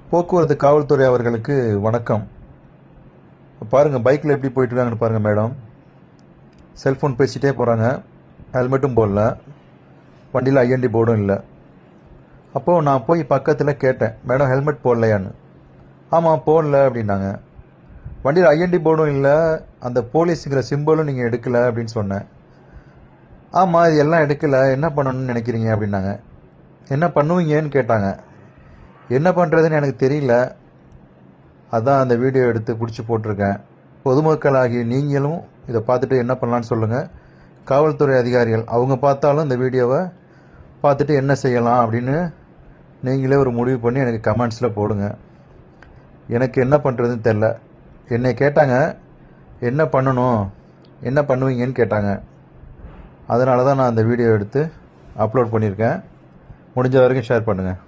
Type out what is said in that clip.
போக்குவரத்து காவல்துறை அவர்களுக்கு வணக்கம். பாருங்கள் பைக்கில் எப்படி போயிட்டுருக்காங்கன்னு பாருங்கள் மேடம். செல்ஃபோன் பேசிகிட்டே போகிறாங்க, ஹெல்மெட்டும் போடல, வண்டியில் ஐஎன்டி போர்டும் இல்லை. அப்போது நான் போய் பக்கத்தில் கேட்டேன், மேடம் ஹெல்மெட் போடலையான்னு. ஆமாம் போடல அப்படின்னாங்க. வண்டியில் ஐஎன்டி போர்டும் இல்லை, அந்த போலீஸுங்கிற சிம்பிளும் நீங்கள் எடுக்கலை அப்படின்னு சொன்னேன். ஆமாம் இது எல்லாம் எடுக்கலை, என்ன பண்ணணும்னு நினைக்கிறீங்க அப்படின்னாங்க. என்ன பண்ணுவீங்கன்னு கேட்டாங்க. என்ன பண்ணுறதுன்னு எனக்கு தெரியல, அதான் அந்த வீடியோ எடுத்து பிடிச்சி போட்டிருக்கேன். பொதுமக்களாகி நீங்களும் இதை பார்த்துட்டு என்ன பண்ணலான்னு சொல்லுங்கள். காவல்துறை அதிகாரிகள் அவங்க பார்த்தாலும் இந்த வீடியோவை பார்த்துட்டு என்ன செய்யலாம் அப்படின்னு நீங்களே ஒரு முடிவு பண்ணி எனக்கு கமெண்ட்ஸில் போடுங்க. எனக்கு என்ன பண்ணுறதுன்னு தெரில. என்னை கேட்டாங்க என்ன பண்ணணும், என்ன பண்ணுவீங்கன்னு கேட்டாங்க. அதனால தான் நான் அந்த வீடியோ எடுத்து அப்லோட் பண்ணியிருக்கேன். முடிஞ்ச வரைக்கும் ஷேர் பண்ணுங்கள்.